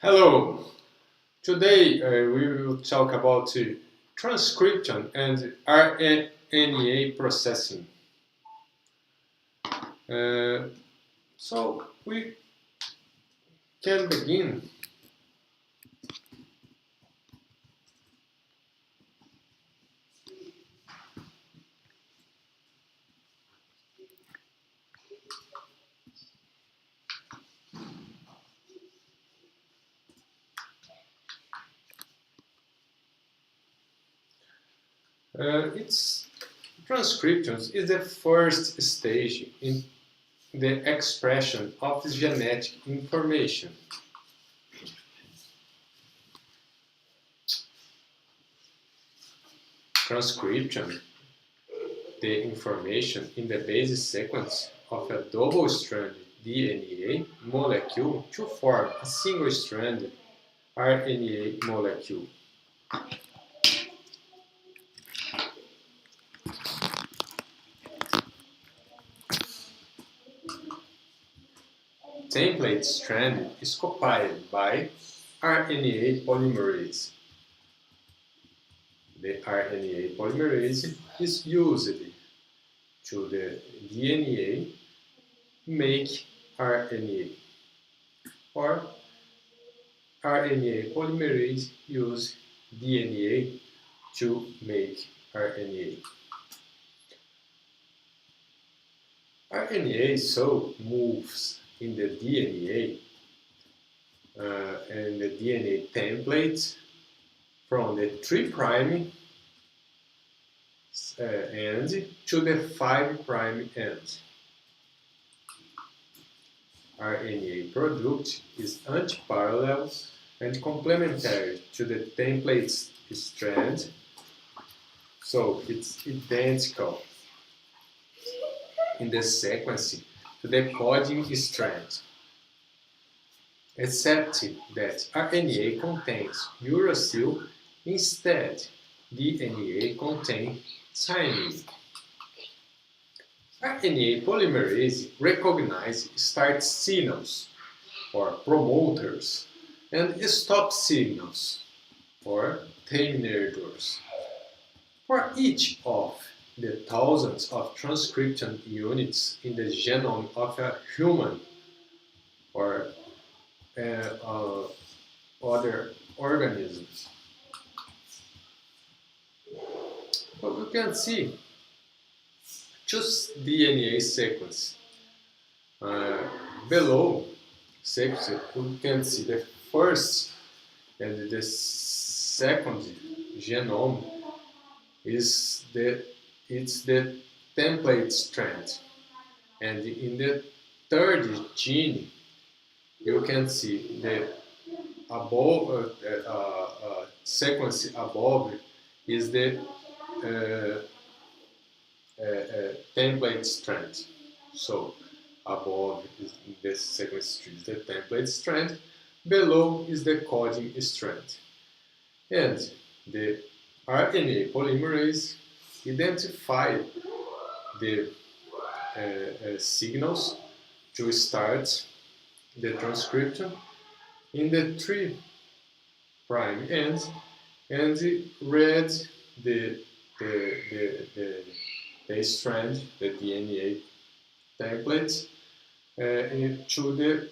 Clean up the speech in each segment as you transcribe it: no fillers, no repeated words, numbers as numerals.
Hello! Today we will talk about transcription and RNA processing. Uh, so we can begin. Its transcriptions is the first stage in the expression of genetic information. Transcription, the information in the base sequence of a double-stranded DNA molecule to form a single-stranded RNA molecule. Template strand is copied by RNA polymerase. The RNA polymerase is used to the DNA make RNA, or RNA polymerase use DNA to make RNA. RNA so moves in the DNA and the DNA template from the 3' end to the 5' end. RNA product is antiparallel and complementary to the template strand, so it's identical in the sequence to the coding strand, except that RNA contains uracil. Instead, DNA contains thymine. RNA polymerase recognizes start signals, or promoters, and stop signals, or terminators. For each of the thousands of transcription units in the genome of a human or other organisms. But we can see just DNA sequence. Below sequence, we can see the first and the second genome is it's the template strand, and in the third gene you can see the above sequence above is the template strand. So above is the sequence is the template strand, below is the coding strand, and the RNA polymerase identify the signals to start the transcription in the 3' end and read the strand, the DNA template, to the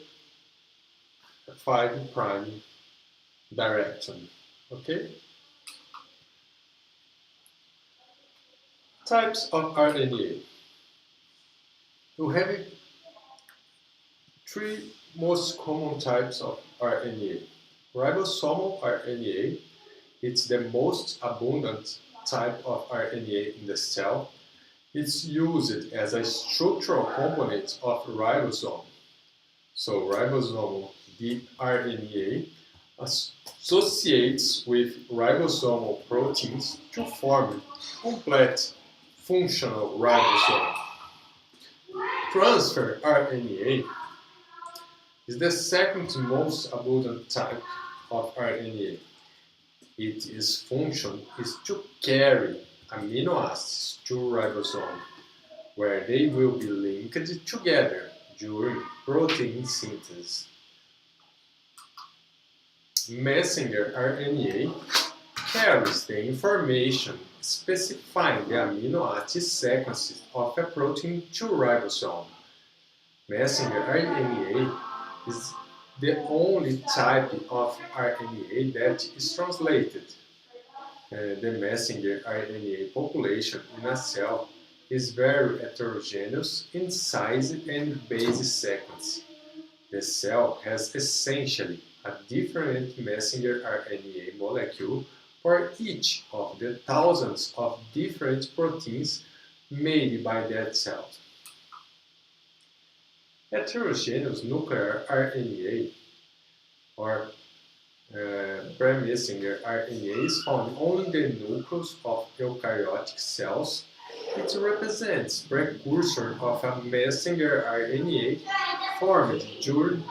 5' direction. Okay? Types of RNA. We have 3 most common types of RNA. Ribosomal RNA, it's the most abundant type of RNA in the cell. It's used as a structural component of ribosome. So ribosomal RNA associates with ribosomal proteins to form complete functional ribosome. Transfer RNA is the second most abundant type of RNA. Its function is to carry amino acids to ribosome, where they will be linked together during protein synthesis. messenger RNA carries the information specifying the amino acid sequences of a protein to ribosome. Messenger RNA is the only type of RNA that is translated. The messenger RNA population in a cell is very heterogeneous in size and base sequence. The cell has essentially a different messenger RNA molecule for each of the thousands of different proteins made by that cell. Heterogeneous nuclear RNA or pre-messenger RNA is found only in the nucleus of eukaryotic cells. It represents precursor of a messenger RNA formed during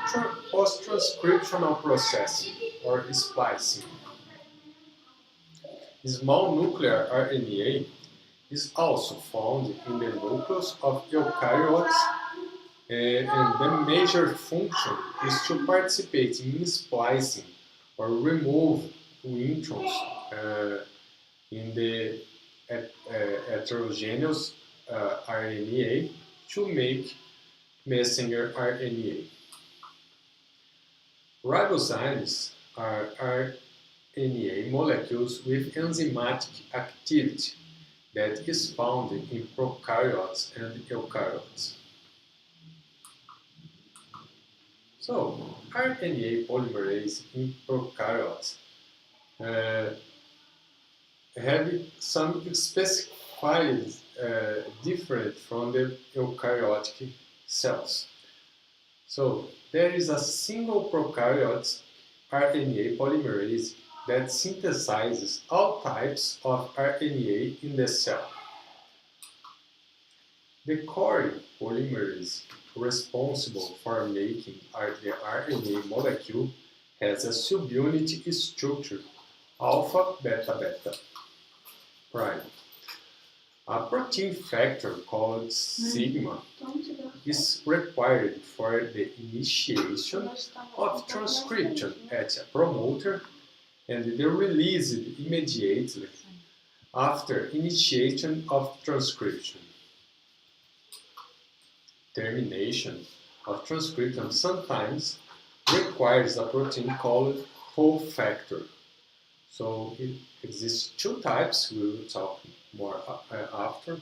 post-transcriptional processing or splicing. Small nuclear RNA is also found in the nucleus of eukaryotes, and the major function is to participate in splicing or remove introns in the heterogeneous RNA to make messenger RNA. Ribozymes are RNA molecules with enzymatic activity that is found in prokaryotes and eukaryotes. So, RNA polymerase in prokaryotes have some specified different from the eukaryotic cells. So, there is a single prokaryote RNA polymerase that synthesizes all types of RNA in the cell. The core polymerase responsible for making the RNA molecule has a subunit structure alpha beta beta prime. A protein factor called sigma is required for the initiation of transcription at a promoter and the release immediately after initiation of transcription. Termination of transcription sometimes requires a protein called Whole factor. So it exists two types. We will talk more after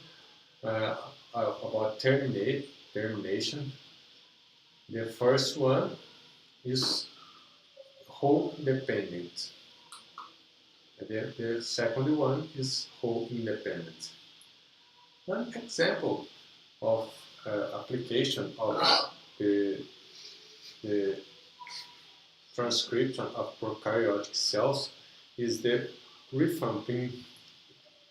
about termination. The first one is Whole dependent. The second one is Whole independent. One example of application of the transcription of prokaryotic cells is the rifampin,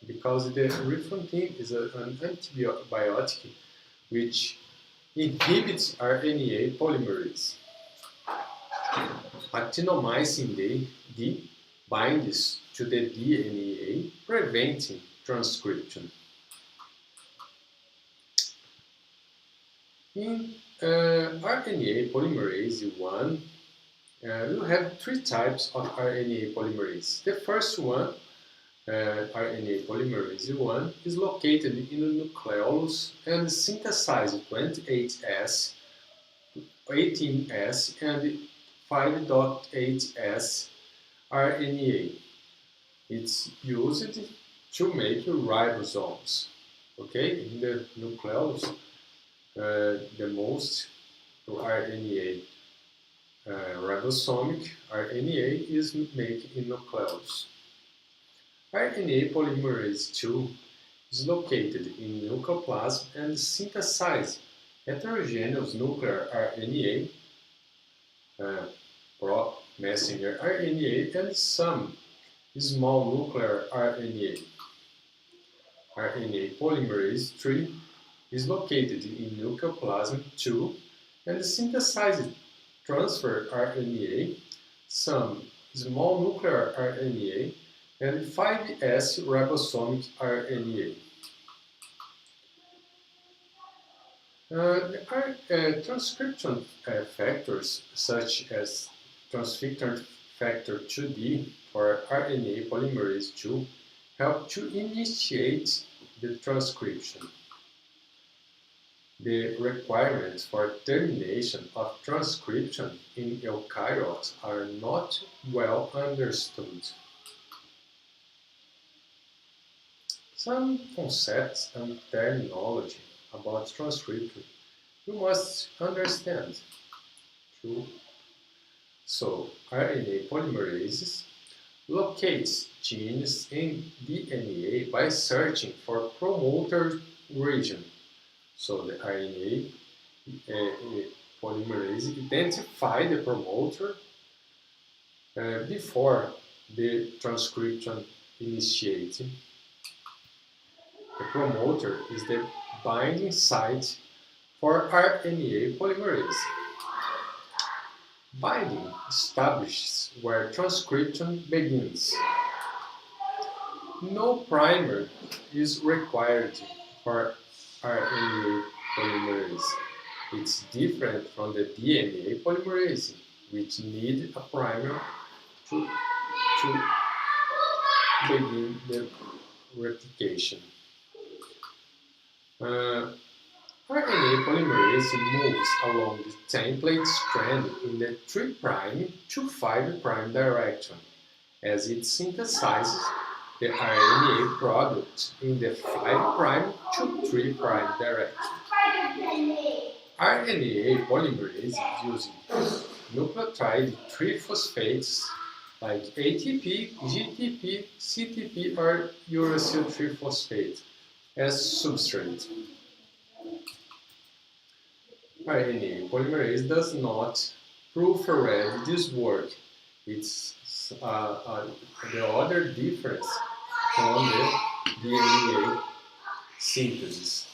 because the rifampin is an antibiotic which inhibits RNA polymerase. Actinomycin D binds to the DNA, preventing transcription. In RNA polymerase 1, you have three types of RNA polymerase. The first one, RNA polymerase 1, is located in the nucleolus and synthesizes 28S, 18S, and 5.8S RNA. It's used to make ribosomes. Okay, in the nucleolus, the most RNA, ribosomic RNA, is made in nucleolus. RNA polymerase 2 is located in nucleoplasm and synthesizes heterogeneous nuclear RNA, messenger RNA, and some small nuclear RNA. RNA polymerase 3 is located in nucleoplasm 2 and synthesizes transfer RNA, some small nuclear RNA, and 5S ribosomic RNA. Transcription factors such as transcription factor 2D for RNA polymerase II help to initiate the transcription. The requirements for termination of transcription in eukaryotes are not well understood. Some concepts and terminology about transcription you must understand. True. So, RNA polymerases locates genes in DNA by searching for promoter region. So the RNA polymerase identify the promoter before the transcription initiating. The promoter is the binding site for RNA polymerase. Binding establishes where transcription begins. No primer is required for RNA polymerase. It's different from the DNA polymerase, which need a primer to begin the replication. RNA polymerase moves along the template strand in the 3' to 5' direction as it synthesizes the RNA product in the 5' to 3' direction. RNA polymerase is using nucleotide triphosphates like ATP, GTP, CTP, or uracil triphosphate as substrate. RNA polymerase does not proofread this work. It's the other difference from the DNA synthesis.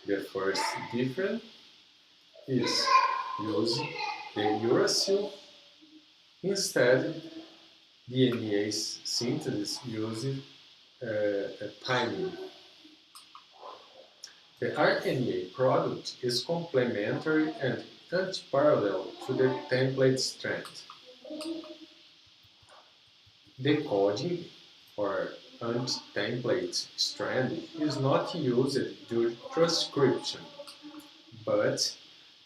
The first difference is using the uracil. Instead, DNA synthesis uses thymine. The RNA product is complementary and antiparallel to the template strand. The coding for anti-template strand is not used during transcription, but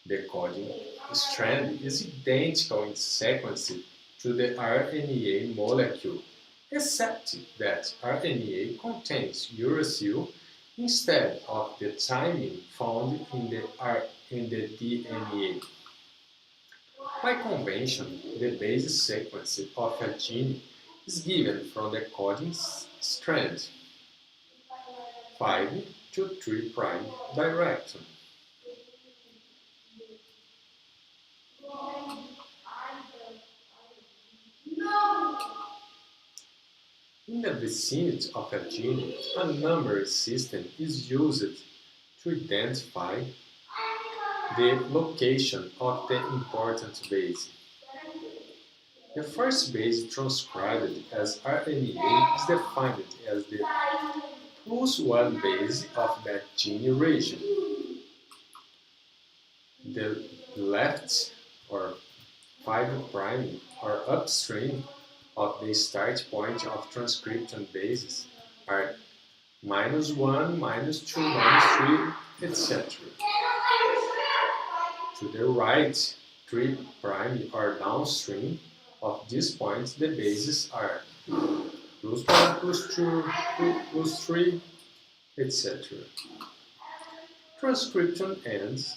the coding strand is identical in sequence to the RNA molecule, except that RNA contains uracil instead of the thymine found in the DNA. By convention, the base sequence of a gene is given from the coding strand 5' to 3' direction. In the vicinity of a gene, a number system is used to identify the location of the important base. The first base transcribed as RNA is defined as the +1 base of that gene region. The left or 5' or upstream of the start point of transcription bases are -1, -2, -3, etc. To the right 3' or downstream of this point, the bases are +1, +2, +3, etc. Transcription ends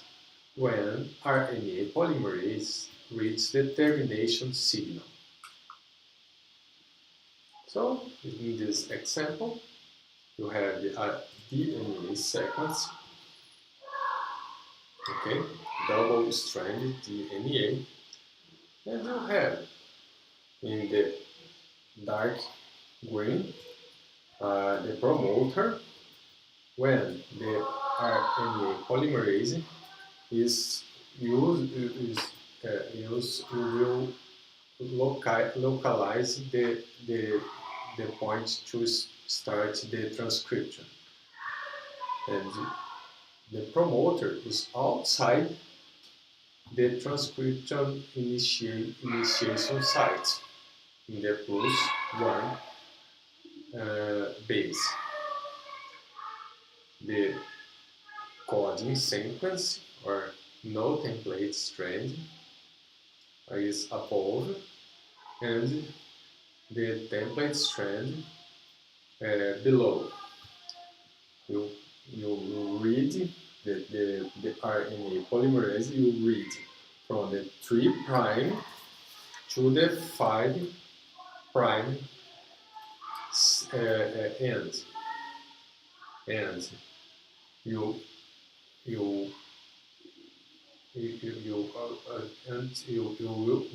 when RNA polymerase reaches the termination signal. So, in this example, you have the DNA sequence, okay, double-stranded DNA, and you have in the dark green the promoter when the RNA polymerase is used, will localize the point to start the transcription. And the promoter is outside the transcription initiation site. in the +1 base. The coding sequence or no template strand is above, and the template strand below. You read the RNA polymerase, you read from the 3' to the 5' end, and you will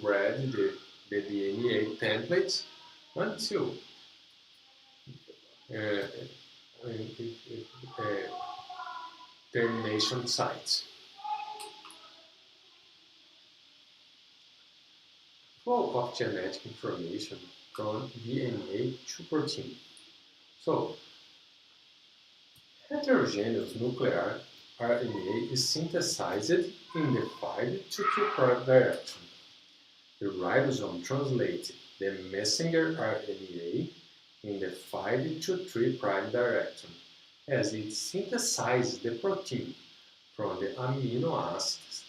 read the DNA template until termination site. Flow of genetic information from DNA to protein. So, heterogeneous nuclear RNA is synthesized in the 5' to 2' direction. The ribosome translates the messenger RNA in the 5' to 3' direction, as it synthesizes the protein from the amino acids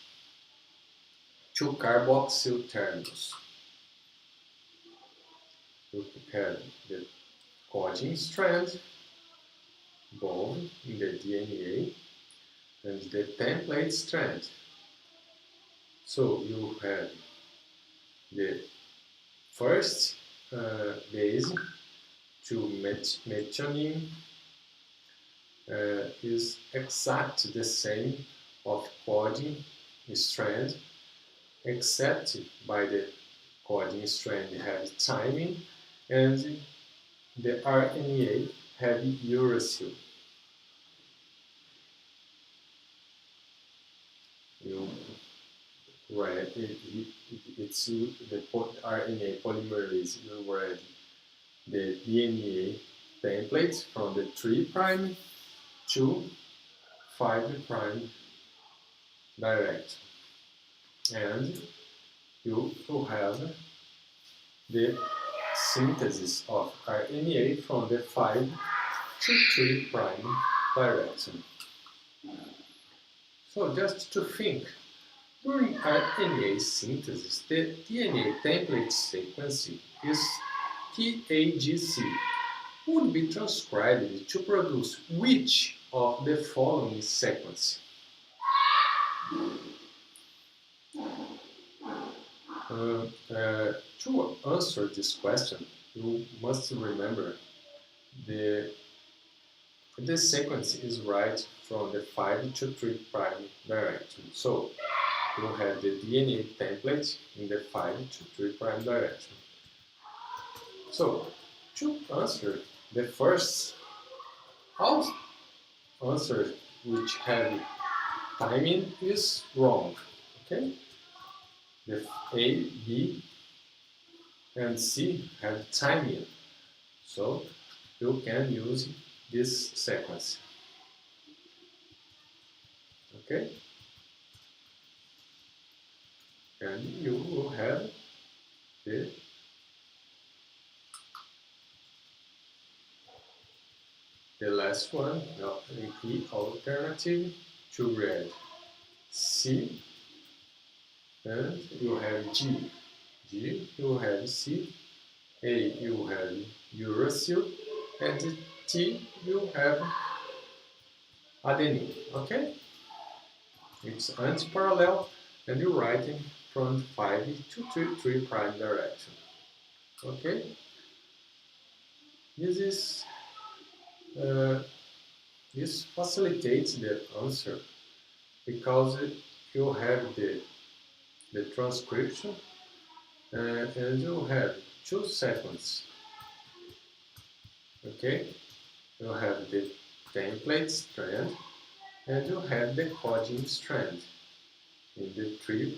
to carboxyl terminus. You have the coding strand bound in the DNA and the template strand. So you have the first base to methionine is exactly the same of coding strand, except by the coding strand have thymine and the RNA have uracil. You read it's the RNA polymerase. You read the DNA templates from the 3' to 5' direction, and you will have the synthesis of RNA from the 5' to 3' direction. So just to think, during RNA synthesis, the DNA template sequence is TAGC would be transcribed to produce which of the following sequence? To answer this question, you must remember the sequence is right from the 5' to 3' direction. So you have the DNA template in the 5' to 3' direction. So to answer the first answer, which have thymine, is wrong. Okay, the A, B, and C have thymine, so you can use this sequence. Okay, and you will have the last one, the alternative to read C, and you have G. G, you have C. A, you have uracil, and T, you have adenine. Okay, it's anti-parallel, and you write it from 5' to 3' direction. Okay, this facilitates the answer because you have the transcription and you have 2 sequences. Okay, you have the template strand and you have the coding strand. In the 3'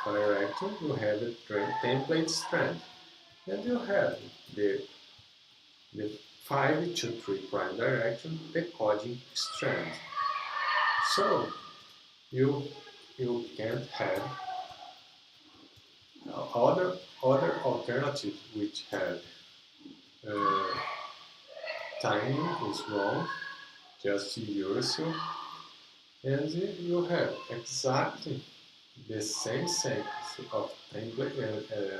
direction, you have the template strand, and you have the 5' to 3' direction, the coding strand. So you can't have other alternatives which have timing is wrong, just uracil, and you have exactly the same sequence of template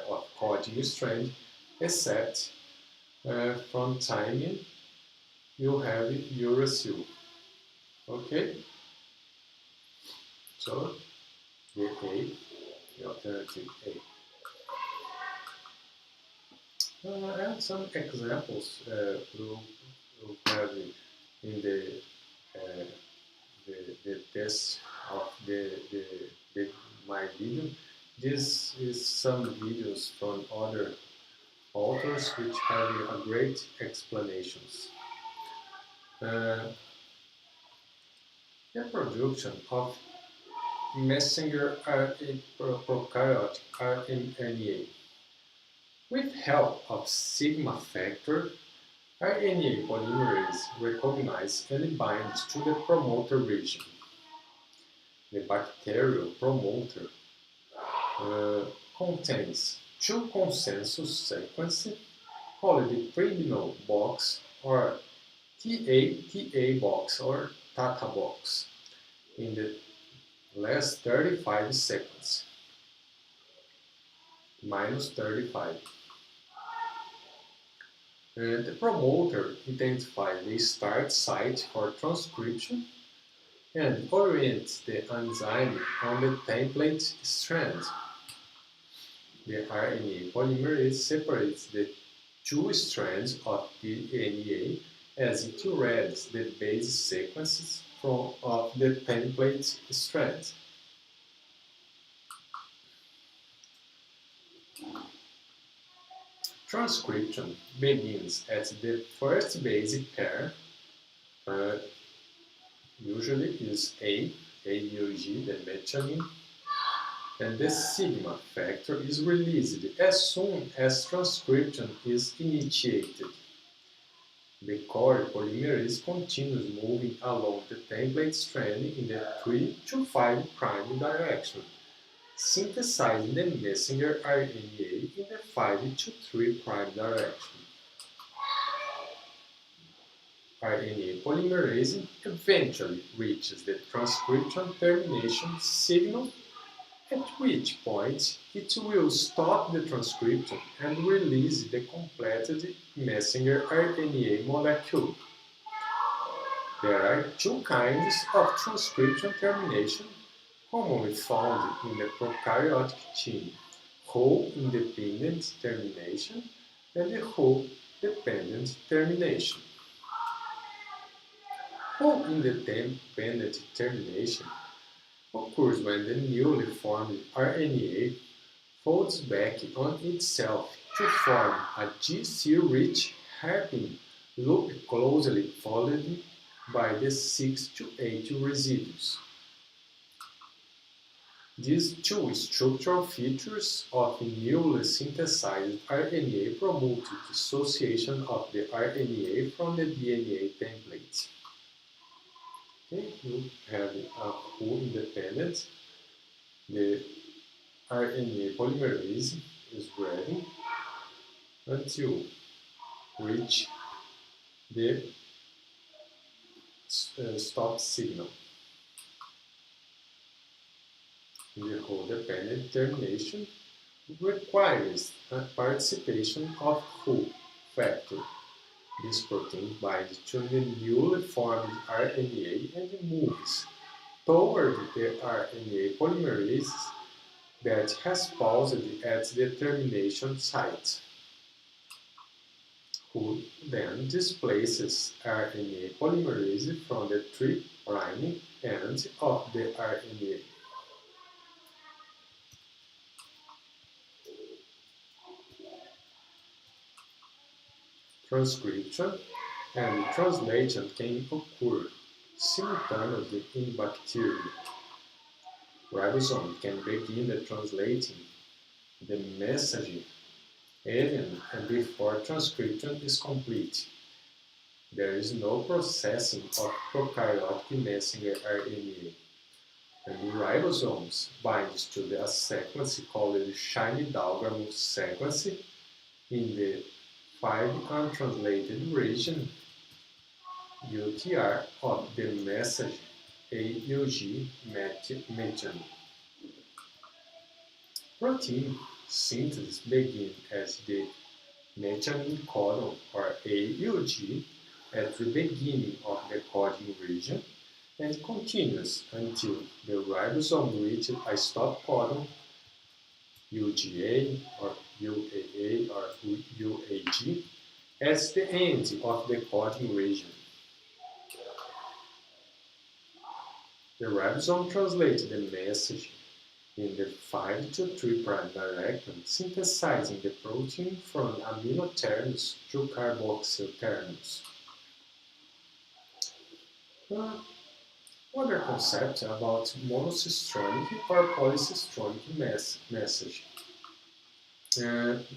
of coding strand, except from timing you have uracil. Okay, so the A, the alternative A. And some examples we'll have in the test of my video. This is some videos from other authors which have a great explanations. The production of messenger RNA prokaryotic RNA. With help of sigma factor, RNA polymerase recognizes and binds to the promoter region. The bacterial promoter contains two consensus sequences called the pyrimidine box or TA box or Tata box in the last 35 seconds, minus 35. The promoter identifies the start site for transcription and orients the enzyme on the template strand. The RNA polymerase separates the two strands of DNA as it reads the base sequences of the template strand. Transcription begins at the first basic pair, usually is AUG, the methionine, and the sigma factor is released as soon as transcription is initiated. The core polymerase continues moving along the template strand in the 3 to 5' direction, synthesizing the messenger RNA in the 5 to 3' direction. RNA polymerase eventually reaches the transcription termination signal, at which point it will stop the transcription and release the completed messenger RNA molecule. There are two kinds of transcription termination commonly found in the prokaryotic gene: whole-independent termination and the whole-dependent termination. Whole-independent termination occurs when the newly formed RNA folds back on itself to form a GC-rich hairpin loop closely followed by the 6 to 8 residues. These two structural features of newly synthesized RNA promote dissociation of the RNA from the DNA template. Okay, you have a whole independent. The RNA polymerase is ready until reach the stop signal. The whole dependent termination requires a participation of whole factor. This protein binds to the newly formed RNA and moves toward the RNA polymerase that has paused at the termination site, who then displaces RNA polymerase from the 3' end of the RNA. Transcription and translation can occur simultaneously in bacteria. Ribosome can begin translating the message even before transcription is complete. There is no processing of prokaryotic messenger RNA. And the ribosomes binds to the sequence called the shiny-Dalgarmo sequence in the 5' untranslated region UTR of the message AUG methionine. Protein synthesis begins as the methionine codon or AUG at the beginning of the coding region and continues until the ribosome reaches a stop codon UGA or UAA or UAG at the end of the coding region. The ribosome translates the message in the 5' to 3' direction, synthesizing the protein from amino terminus to carboxyl terminus. Other concepts about monocystronic or polycystronic message.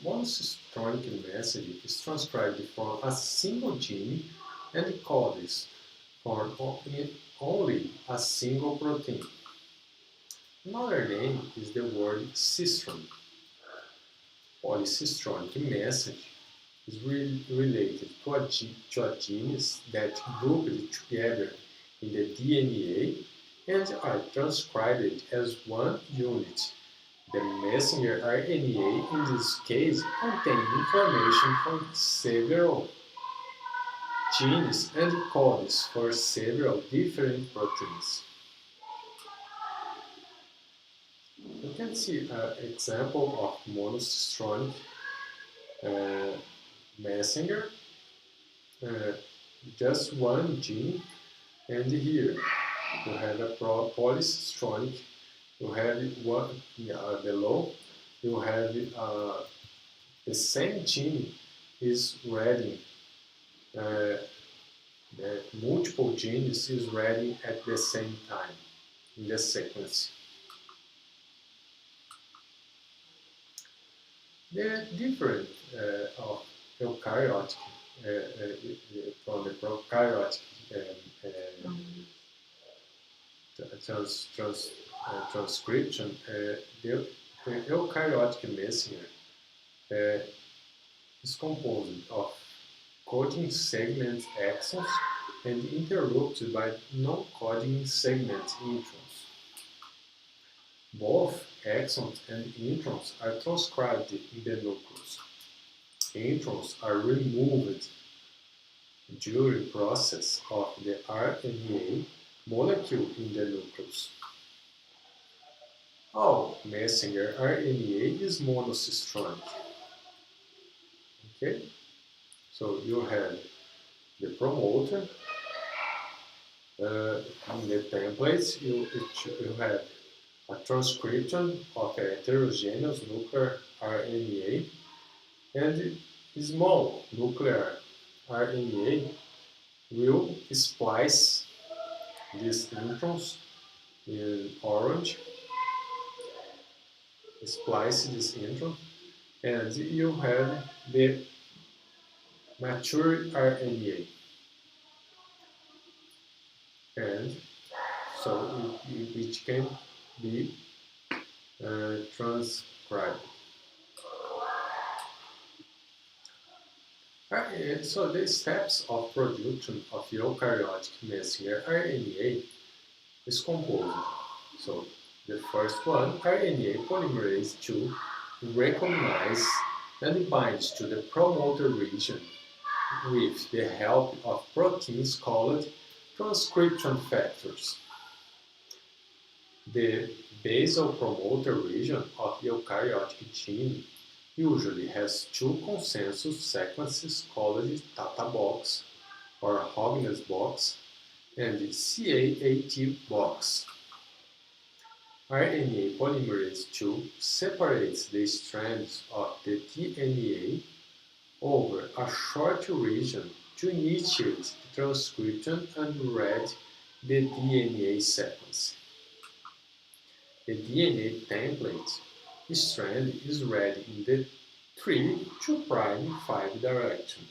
Monocystronic message is transcribed from a single gene and encodes for only a single protein. Another name is the word cistron. Polycystronic message is related to a genes that grouped together in the DNA and are transcribed as one unit. The messenger RNA in this case contains information from several genes and codes for several different proteins. You can see an example of monocystronic messenger, just one gene, and here you have a polycystronic. You have one below. You have the same gene is reading. The multiple genes is reading at the same time in the sequence. The difference of eukaryotic from the prokaryotic transcription, the eukaryotic messenger is composed of coding segment exons and interrupted by non-coding segment introns. Both exons and introns are transcribed in the nucleus. Introns are removed during the process of the RNA molecule in the nucleus. All messenger RNA is monocystronic. Okay? So you have the promoter. In the templates, you have a transcription of a heterogeneous nuclear RNA and small nuclear RNA will splice these introns in orange, splice this intron, and you have the mature RNA. And so which can be transcribed. So the steps of production of eukaryotic messenger RNA is composed. So the first one, RNA polymerase II, recognizes and binds to the promoter region with the help of proteins called transcription factors. The basal promoter region of eukaryotic gene usually has two consensus sequences called Tata box or Hogness box and CAAT box. RNA polymerase II separates the strands of the DNA over a short region to initiate the transcription and read the DNA sequence. The DNA template strand is read in the 3' to 5' direction.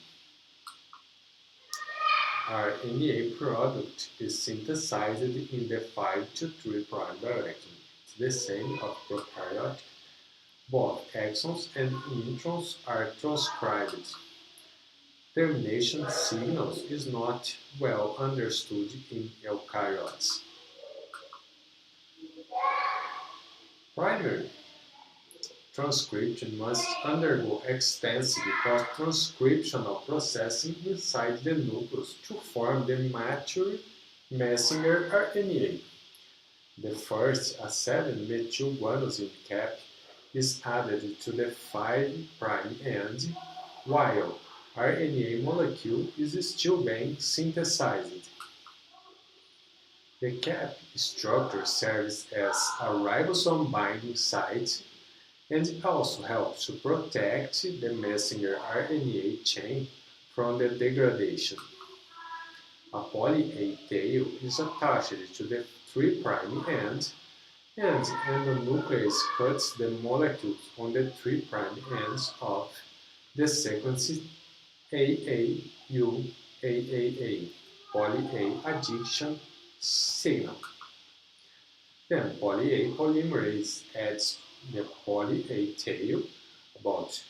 RNA product is synthesized in the 5' to 3' direction. It's the same of prokaryotic. Both exons and introns are transcribed. Termination signals is not well understood in eukaryotes. Primary transcription must undergo extensive post-transcriptional processing inside the nucleus to form the mature messenger RNA. The first, a 7-methylguanosine cap, is added to the 5' end, while RNA molecule is still being synthesized. The cap structure serves as a ribosome binding site and also helps to protect the messenger RNA chain from the degradation. A poly-A tail is attached to the 3' end, and endonuclease cuts the molecules on the 3' ends of the sequence AAU-AAA, poly-A addition signal. Then poly-A polymerase adds the poly-A tail, about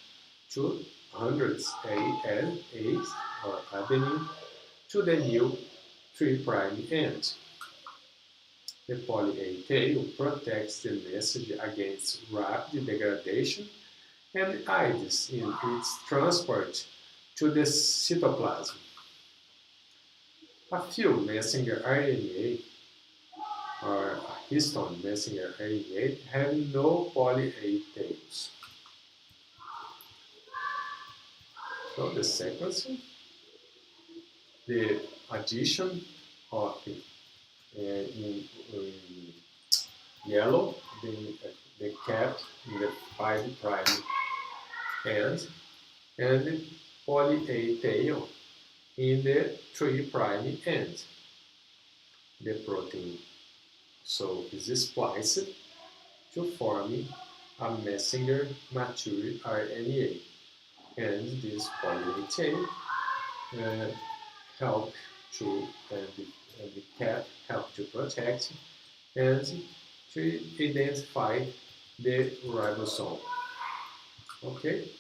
200 ALAs or adenine, to the new 3' end. The poly-A tail protects the message against rapid degradation and aids in its transport to the cytoplasm. A few messenger RNA or histone messenger RNA have no poly-A tails. So the sequence, the addition of in yellow, the cap in the 5' end, and the poly-A tail in the 3' end. The protein so is spliced to form a messenger mature RNA, and this poly-A tail help to and the cap help to protect and to identify the ribosome. Okay?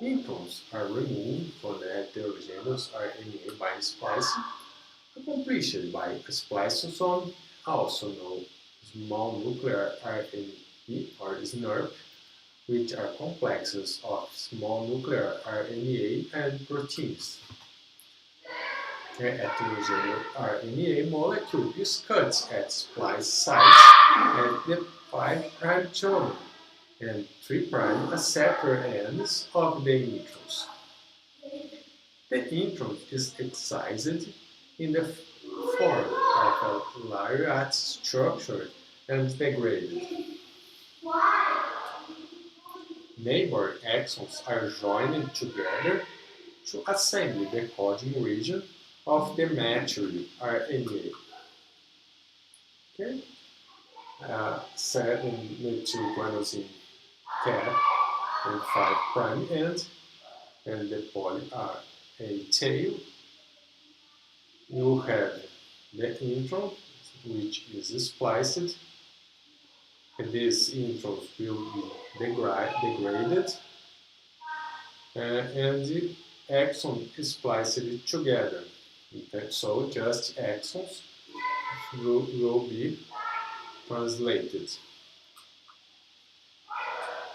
Introns are removed from the heterogeneous RNA by splicing, accomplished by a spliceosome, also known small nuclear RNA or SNRP, which are complexes of small nuclear RNA and proteins. The heterogeneous RNA molecule is cut at splice sites at the 5' terminal and 3' separate ends of the introns. The intron is excised in the form of a lariat structure and degraded. Neighbor exons are joined together to assemble the coding region of the mature RNA. Okay? 7-methylguanosine cap and 5' end, and the poly-A tail. You have the intron, which is spliced. These introns will be degraded, and the exon is spliced together. Okay, so just exons will be translated.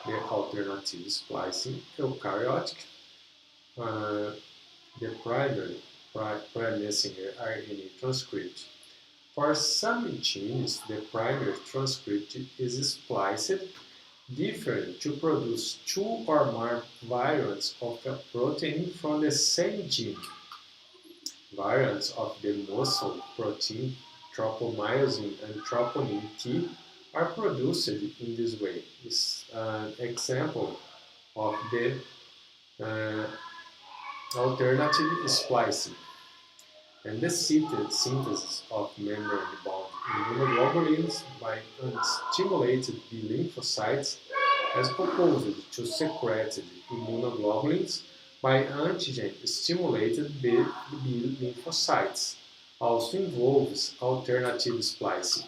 The alternative splicing eukaryotic, the primary messenger RNA transcript. For some genes, the primary transcript is spliced different to produce 2 or more variants of a protein from the same gene. Variants of the muscle protein tropomyosin and troponin T are produced in this way. This is an example of the alternative splicing. And the synthesis of membrane-bound immunoglobulins by unstimulated B lymphocytes as opposed to secreted immunoglobulins by antigen-stimulated B lymphocytes, also involves alternative splicing.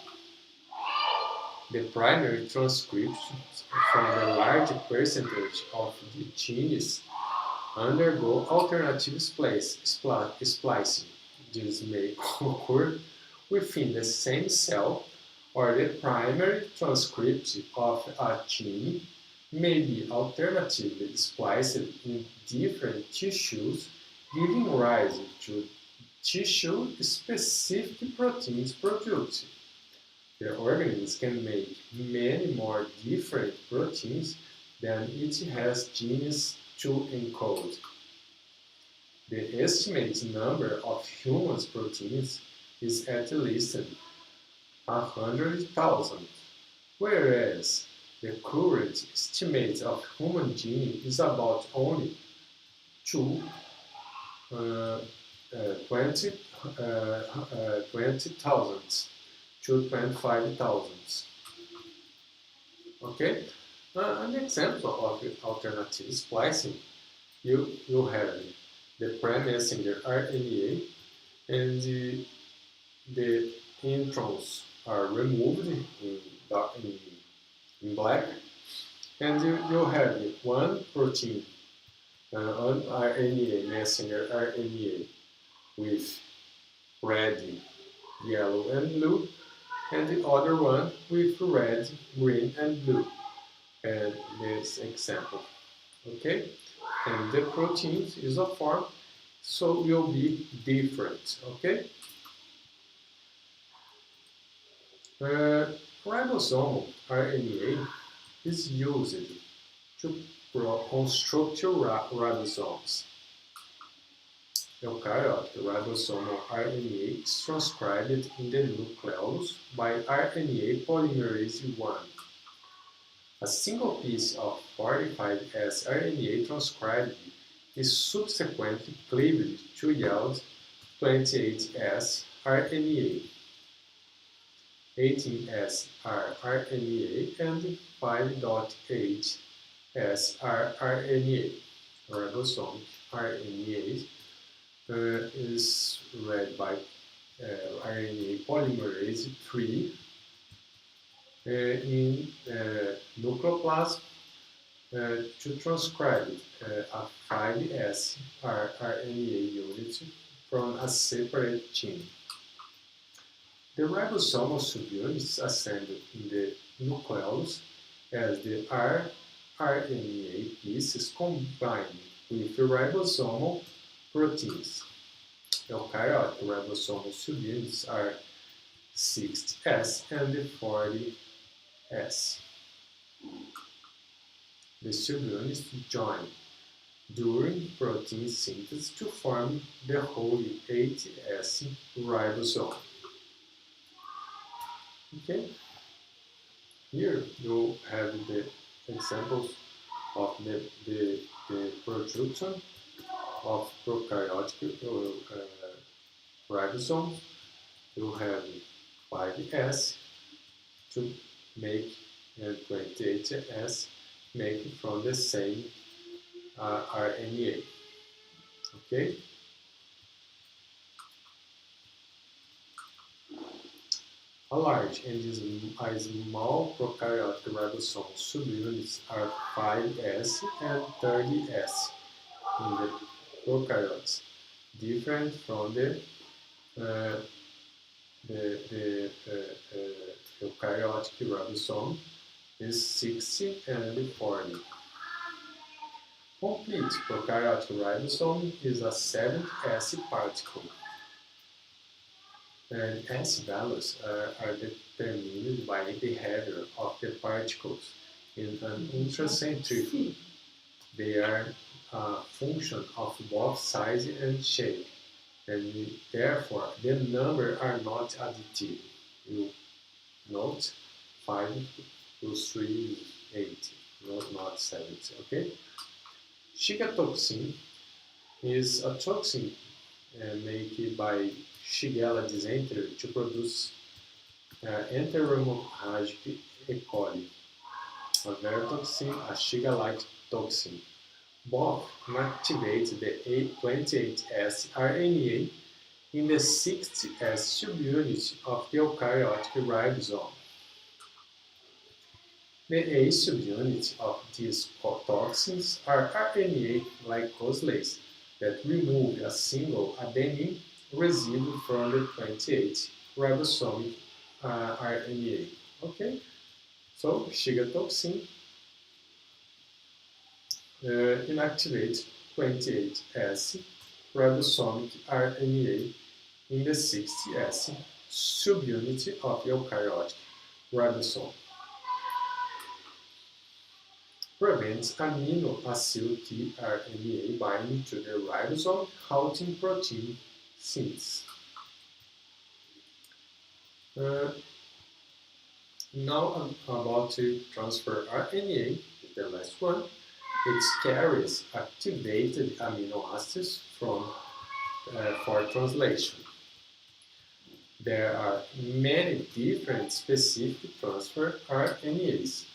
The primary transcriptions from a large percentage of the genes undergo alternative splicing. This may occur within the same cell, or the primary transcript of a gene may be alternatively spliced in different tissues, giving rise to tissue-specific proteins produced. The organism can make many more different proteins than it has genes to encode. The estimated number of human proteins is at least 100,000, whereas the current estimate of human gene is about only 20,000 to 25,000. Okay? An example of alternative splicing, you have the pre-messenger RNA, and the introns are removed in black, and you have one protein, an RNA, messenger RNA, with red, yellow, and blue, and the other one with red, green, and blue. And this example, okay? And the protein is a form, so will be different, okay? Ribosomal RNA is used to construct ribosomes. Eukaryotic ribosomal RNA is transcribed in the nucleus by RNA polymerase I. A single piece of 45S RNA transcribed is subsequently cleaved to yield 28S RNA, 18S rRNA, and 5.8S rRNA. Ribosomic RNA is read by RNA polymerase III in nucleoplasm to transcribe a 5S rRNA unit from a separate gene. The ribosomal subunits assemble in the nucleus as the rRNA pieces combine with the ribosomal proteins. Eukaryotic ribosomal subunits are 60S and 40S. The subunits join during protein synthesis to form the whole 8S ribosome. Okay, here you have the examples of the production of prokaryotic ribosomes. You have 5S to make and 28S make from the same RNA. Okay. A large and a small prokaryotic ribosome subunits are 5S and 30S in the prokaryotes, different from the eukaryotic ribosome is 60 and 40. Complete prokaryotic ribosome is a 7S particle. And S values are determined by the behavior of the particles in an ultracentrifuge. They are a function of both size and shape, and therefore the number are not additive. You note 5 plus 3 is 80, not 70, okay? Shigatoxin is a toxin made by Shigella dysentery to produce enterohemorrhagic E. coli, a verotoxin, a Shiga-like toxin. Both inactivate the 28S RNA in the 60S subunit of the eukaryotic ribosome. The A subunit of these toxins are RNA glycosylases that remove a single adenine residue from the 28 ribosomic RNA. Okay, so sugar toxin inactivate 28S ribosomic RNA in the 60S subunit of eukaryotic ribosome. Prevents amino-acyl tRNA binding to the ribosome, halting protein synthesis. Now about to transfer RNA, the last one. It carries activated amino acids for translation. There are many different specific transfer RNAs.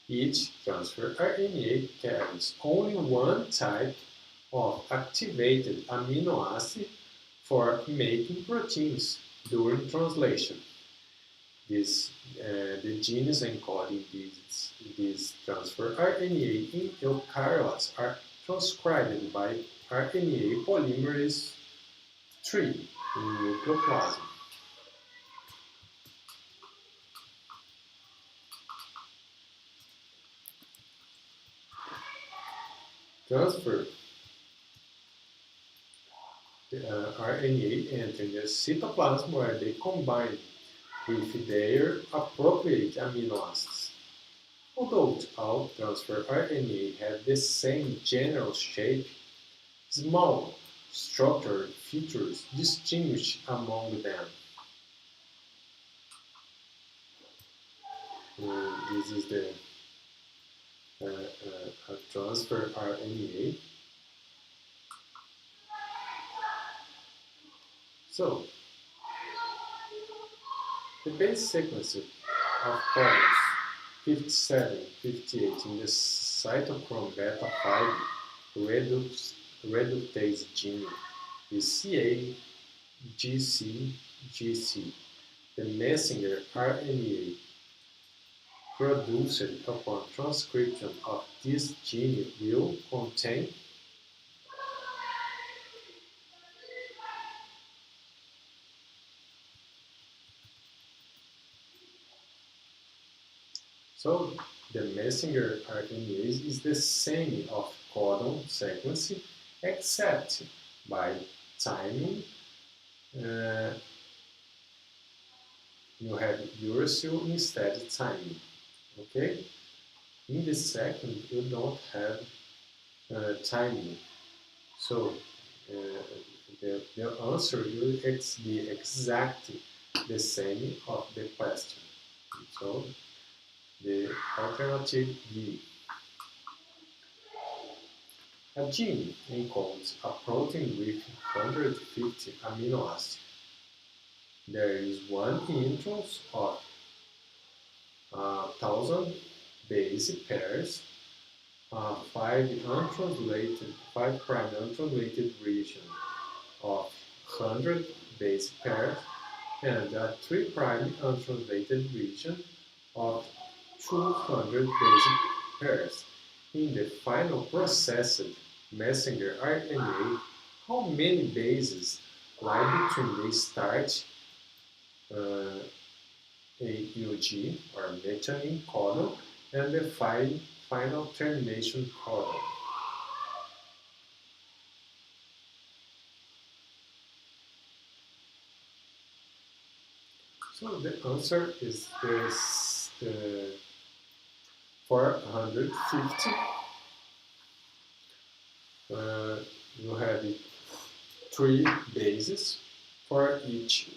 Each transfer RNA carries only one type of activated amino acid for making proteins during translation. The genes encoding these transfer RNA in eukaryotes are transcribed by RNA polymerase III in nucleoplasm. Transfer RNA enter the cytoplasm where they combine with their appropriate amino acids. Although all transfer RNA have the same general shape, small structural features distinguish among them. This is the transfer RNA. So, the base sequence of codons 57, 58 in the cytochrome beta 5 reductase gene is CAGC. The messenger RNA produced upon transcription of this gene will contain So the messenger RNA is the same of codon sequence except by timing. You have uracil instead of timing. Okay? In the second, you don't have timing. So the answer is be exactly the same of the question. So the alternative B. A gene encodes a protein with 150 amino acids. There is one introns of 1,000 base pairs, 5' untranslated region of 100 base pairs, and a 3' untranslated region of 200 base pairs. In the final processed messenger RNA, how many bases lie between the start AUG or methionine codon and the final termination codon? So the answer is this 450. You have 3 bases for each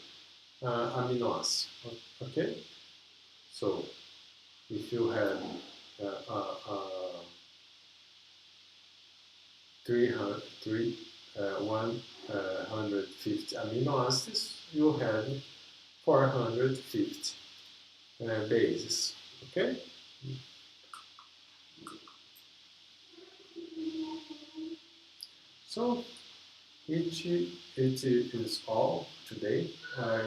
amino acid. Okay, so if you have 150 amino acids, you have 450 bases. Okay. So it is all today. I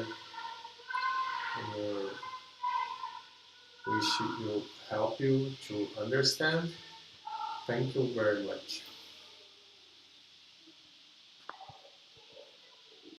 wish it will help you to understand. Thank you very much.